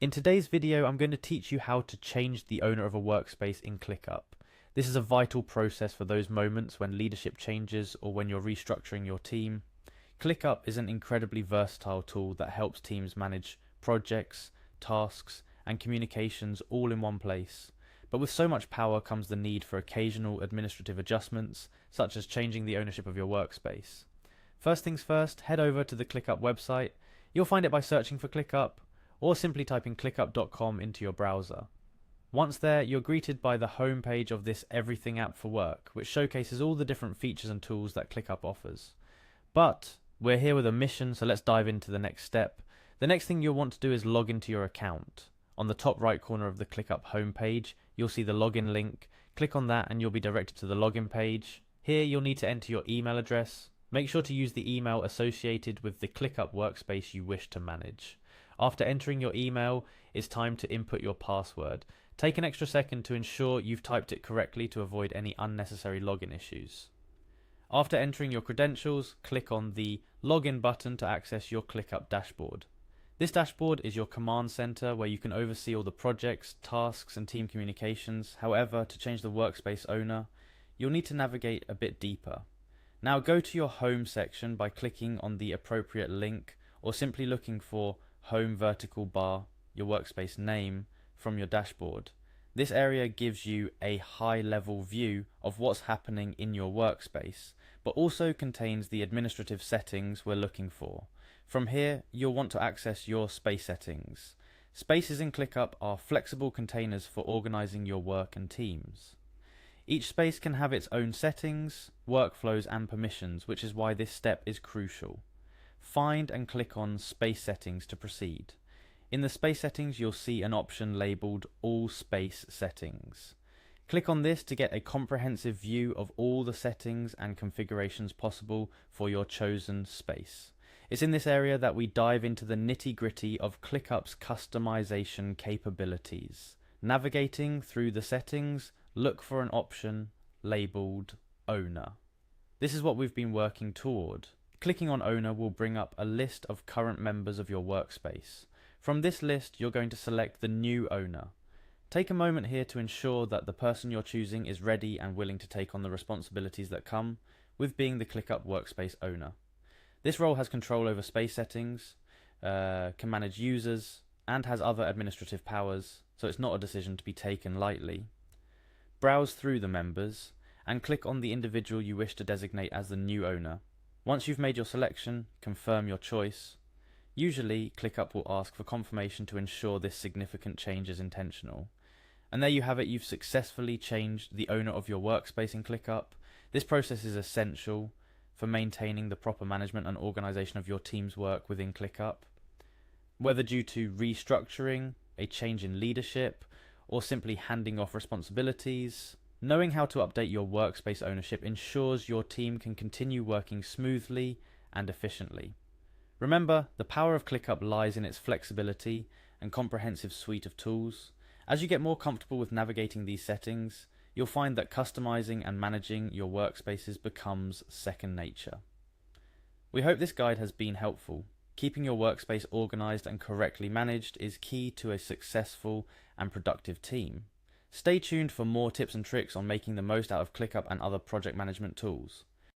In today's video, I'm going to teach you how to change the owner of a workspace in Clickup. This is a vital process for those moments when leadership changes or when you're restructuring your team. Clickup is an incredibly versatile tool that helps teams manage projects, tasks, and communications all in one place. But with so much power comes the need for occasional administrative adjustments, such as changing the ownership of your workspace. First things first, head over to the Clickup website. You'll find it by searching for Clickup, or simply typing clickup.com into your browser. Once there, you're greeted by the home page of this Everything app for work, which showcases all the different features and tools that ClickUp offers. But we're here with a mission, so let's dive into the next step. The next thing you'll want to do is log into your account. On the top right corner of the ClickUp homepage, you'll see the login link. Click on that and you'll be directed to the login page. Here you'll need to enter your email address. Make sure to use the email associated with the ClickUp workspace you wish to manage. After entering your email, it's time to input your password. Take an extra second to ensure you've typed it correctly to avoid any unnecessary login issues. After entering your credentials, click on the Login button to access your ClickUp dashboard. This dashboard is your command center where you can oversee all the projects, tasks, and team communications. However, to change the workspace owner, you'll need to navigate a bit deeper. Now go to your Home section by clicking on the appropriate link or simply looking for Home vertical bar, your workspace name, from your dashboard. This area gives you a high-level view of what's happening in your workspace, but also contains the administrative settings we're looking for. From here, you'll want to access your space settings. Spaces in ClickUp are flexible containers for organizing your work and teams. Each space can have its own settings, workflows, and permissions, which is why this step is crucial. Find and click on Space Settings to proceed. In the Space Settings, you'll see an option labeled All Space Settings. Click on this to get a comprehensive view of all the settings and configurations possible for your chosen space. It's in this area that we dive into the nitty-gritty of ClickUp's customization capabilities. Navigating through the settings, look for an option labeled Owner. This is what we've been working toward. Clicking on Owner will bring up a list of current members of your workspace. From this list, you're going to select the new owner. Take a moment here to ensure that the person you're choosing is ready and willing to take on the responsibilities that come with being the ClickUp workspace owner. This role has control over space settings, can manage users, and has other administrative powers, so it's not a decision to be taken lightly. Browse through the members and click on the individual you wish to designate as the new owner. Once you've made your selection, confirm your choice. Usually, ClickUp will ask for confirmation to ensure this significant change is intentional. And there you have it, you've successfully changed the owner of your workspace in ClickUp. This process is essential for maintaining the proper management and organization of your team's work within ClickUp. Whether due to restructuring, a change in leadership, or simply handing off responsibilities, knowing how to update your workspace ownership ensures your team can continue working smoothly and efficiently. Remember, the power of ClickUp lies in its flexibility and comprehensive suite of tools. As you get more comfortable with navigating these settings, you'll find that customizing and managing your workspaces becomes second nature. We hope this guide has been helpful. Keeping your workspace organized and correctly managed is key to a successful and productive team. Stay tuned for more tips and tricks on making the most out of ClickUp and other project management tools.